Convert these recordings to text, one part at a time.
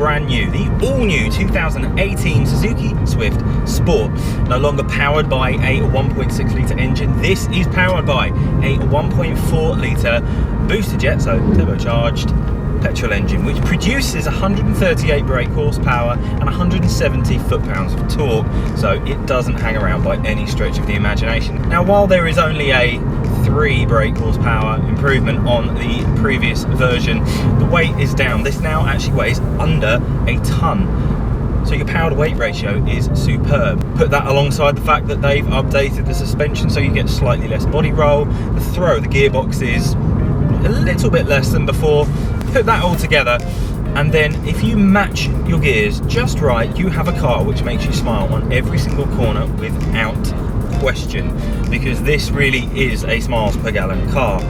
brand new, the all-new 2018 Suzuki Swift Sport. No longer powered by a 1.6 litre engine, this is powered by a 1.4 litre booster jet, so turbocharged petrol engine, which produces 138 brake horsepower and 170 foot-pounds of torque, so it doesn't hang around by any stretch of the imagination. Now, while there is only a 3 brake horsepower improvement on the previous version, the weight is down. This now actually weighs under a ton, so your power to weight ratio is superb. Put that alongside the fact that they've updated the suspension so you get slightly less body roll. The gearbox is a little bit less than before. Put that all together, and then if you match your gears just right, you have a car which makes you smile on every single corner without question, because this really is a miles per gallon car,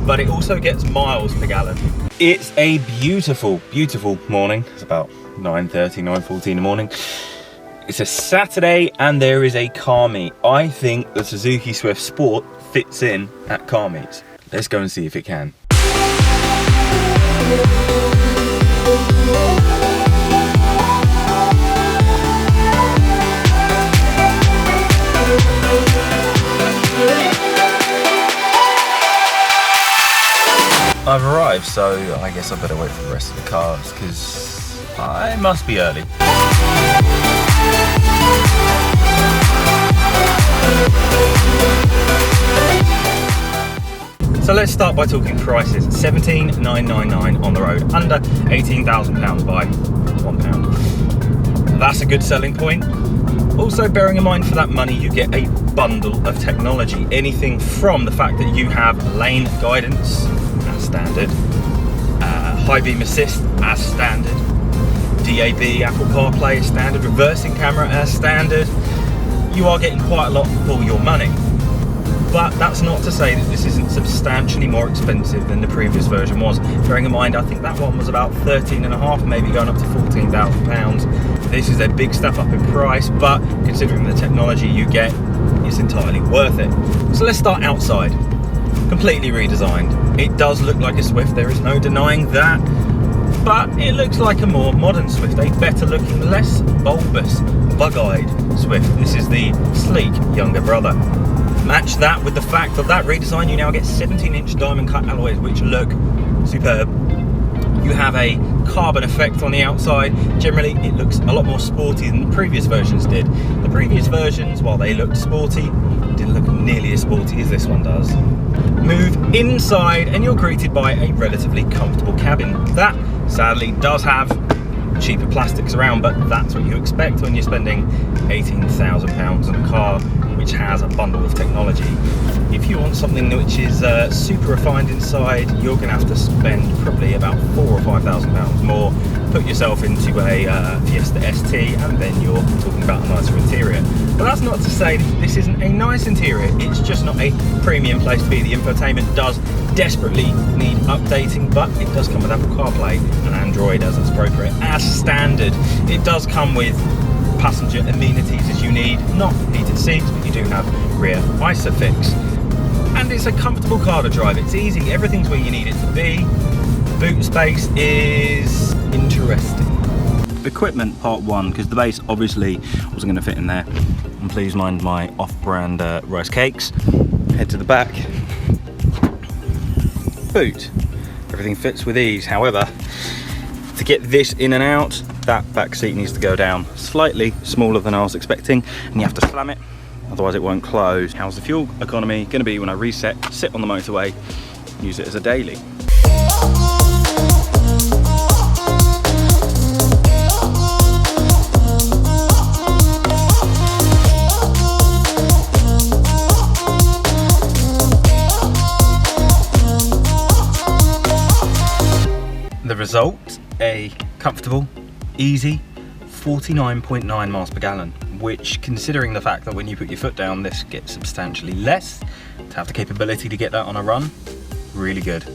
but it also gets miles per gallon. It's a beautiful, beautiful morning. It's about 9:30, 9:40 in the morning. It's a Saturday and there is a car meet. I think the Suzuki Swift Sport fits in at car meets. Let's go and see if it can. I've arrived, so I guess I better wait for the rest of the cars because I must be early. So let's start by talking prices. 17,999 on the road, under £18,000 by £1. That's a good selling point. Also, bearing in mind, for that money you get a bundle of technology. Anything from the fact that you have lane guidance as standard, high beam assist as standard, DAB, Apple CarPlay as standard, reversing camera as standard. You are getting quite a lot for your money. But that's not to say that this isn't substantially more expensive than the previous version was. Bearing in mind, I think that one was about 13.5, maybe going up to £14,000. This is a big step up in price, but considering the technology you get, it's entirely worth it. So let's start outside. Completely redesigned. It does look like a Swift, there is no denying that, but it looks like a more modern Swift, a better looking, less bulbous, bug-eyed Swift. This is the sleek younger brother. Match that with the fact of that redesign, you now get 17-inch diamond cut alloys which look superb. You have a carbon effect on the outside. Generally it looks a lot more sporty than the previous versions did. The previous versions, while they looked sporty, didn't look nearly as sporty as this one does. Move inside and you're greeted by a relatively comfortable cabin. That sadly does have cheaper plastics around, but that's what you expect when you're spending £18,000 on a car which has a bundle of technology. If you want something which is super refined inside, you're going to have to spend probably about £4,000 or £5,000 more. Put yourself into a Fiesta ST and then you're talking about a nicer interior. But that's not to say that this isn't a nice interior, it's just not a premium place to be. The infotainment does desperately need updating, but it does come with Apple CarPlay and Android as it's appropriate, as standard. It does come with passenger amenities as you need, not heated seats, but you do have rear ISOFIX. And it's a comfortable car to drive, it's easy, everything's where you need it to be. Boot space is interesting. Equipment part 1, because the base obviously wasn't going to fit in there. And please mind my off-brand rice cakes. Head to the back. Boot. Everything fits with ease. However, to get this in and out, that back seat needs to go down slightly smaller than I was expecting, and you have to slam it, otherwise it won't close. How's the fuel economy going to be when I reset, sit on the motorway, use it as a daily? The result, a comfortable, easy 49.9 miles per gallon, which, considering the fact that when you put your foot down this gets substantially less, to have the capability to get that on a run, really good.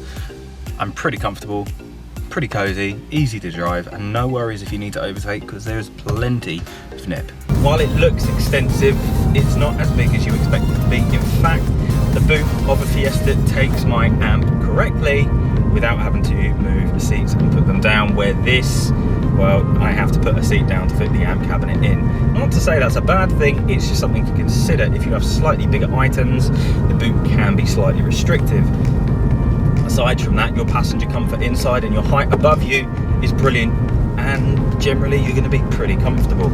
I'm pretty comfortable, pretty cozy, easy to drive, and no worries if you need to overtake because there's plenty of nip. While it looks extensive, it's not as big as you expect it to be. In fact, the boot of a Fiesta takes my amp correctly without having to move the seats and put them down, where this well, I have to put a seat down to fit the amp cabinet in. Not to say that's a bad thing, it's just something to consider. If you have slightly bigger items, the boot can be slightly restrictive. Aside from that, your passenger comfort inside and your height above you is brilliant, and generally you're going to be pretty comfortable.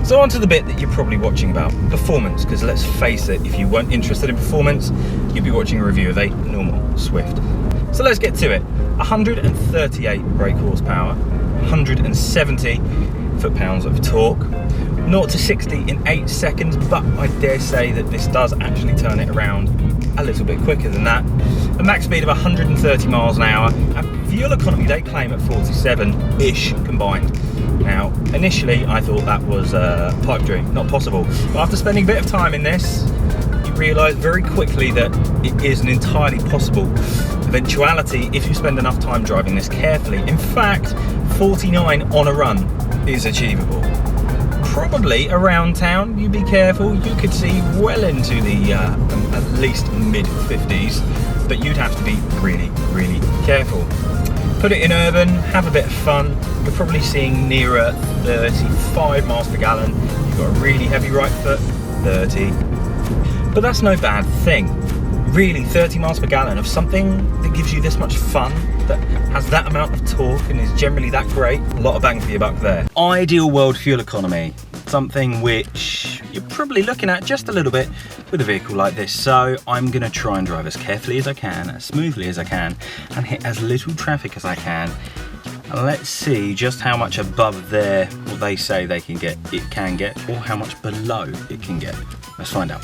So on to the bit that you're probably watching about, performance, because let's face it, if you weren't interested in performance, you'd be watching a review of a normal Swift. So let's get to it. 138 brake horsepower, 170 foot-pounds of torque, 0 to 60 in 8 seconds, but I dare say that this does actually turn it around a little bit quicker than that. A max speed of 130 miles an hour, and fuel economy they claim at 47-ish combined. Now, initially I thought that was a pipe dream, not possible, but after spending a bit of time in this, you realise very quickly that it is an entirely possible eventuality if you spend enough time driving this carefully. In fact, 49 on a run is achievable. Probably around town, you be careful, you could see well into the at least mid-50s, but you'd have to be really, really careful. Put it in urban, have a bit of fun, you're probably seeing nearer 35 miles per gallon. You've got a really heavy right foot, 30. But that's no bad thing. Really, 30 miles per gallon of something that gives you this much fun, that has that amount of torque and is generally that great, a lot of bang for your buck there. Ideal world fuel economy, something which you're probably looking at just a little bit with a vehicle like this. So I'm gonna try and drive as carefully as I can, as smoothly as I can, and hit as little traffic as I can. And let's see just how much above there, what they say they can get, it can get, or how much below it can get. Let's find out.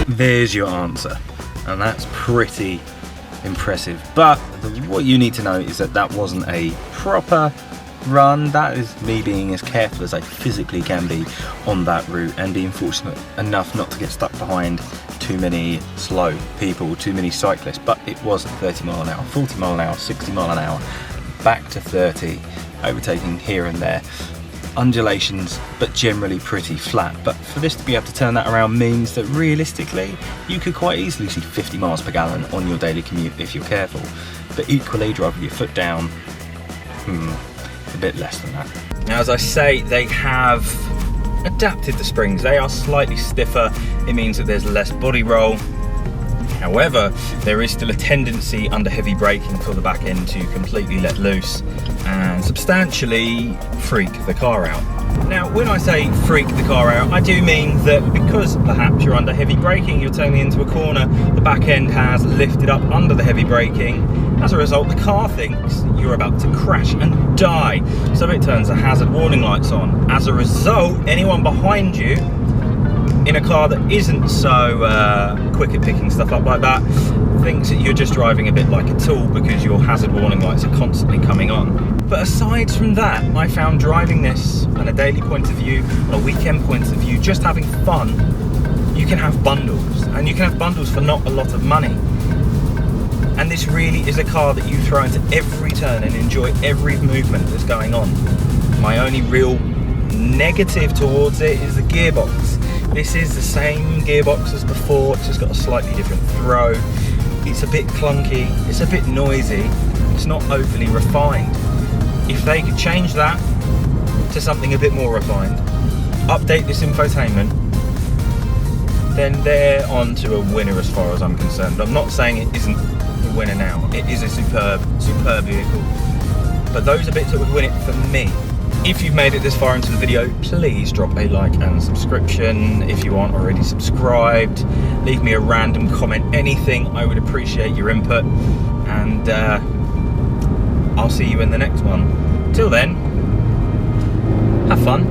There's your answer, and that's pretty impressive. But what you need to know is that that wasn't a proper run. That is me being as careful as I physically can be on that route and being fortunate enough not to get stuck behind too many slow people, too many cyclists. But it was 30 mile an hour, 40 mile an hour, 60 mile an hour, back to 30, overtaking here and there. Undulations, but generally pretty flat. But for this to be able to turn that around means that realistically you could quite easily see 50 miles per gallon on your daily commute if you're careful. But equally, driving your foot down, a bit less than that. Now, as I say, they have adapted the springs. They are slightly stiffer. It means that there's less body roll. However, there is still a tendency under heavy braking for the back end to completely let loose and substantially freak the car out. Now, when I say freak the car out, I do mean that because perhaps you're under heavy braking, you're turning into a corner, the back end has lifted up under the heavy braking. As a result, the car thinks you're about to crash and die, so it turns the hazard warning lights on. As a result, anyone behind you in a car that isn't so quick at picking stuff up like that thinks that you're just driving a bit like a tool because your hazard warning lights are constantly coming on. But aside from that, I found driving this on a daily point of view, on a weekend point of view, just having fun. You can have bundles, and you can have bundles for not a lot of money. And this really is a car that you throw into every turn and enjoy every movement that's going on. My only real negative towards it is the gearbox. This is the same gearbox as before, it's just got a slightly different throw. It's a bit clunky, it's a bit noisy, it's not overly refined. If they could change that to something a bit more refined, update this infotainment, then they're on to a winner as far as I'm concerned. I'm not saying it isn't a winner now, it is a superb vehicle. But those are bits that would win it for me. If you've made it this far into the video, please drop a like and subscription. If you aren't already subscribed, leave me a random comment, anything. I would appreciate your input, and I'll see you in the next one. Till then, have fun.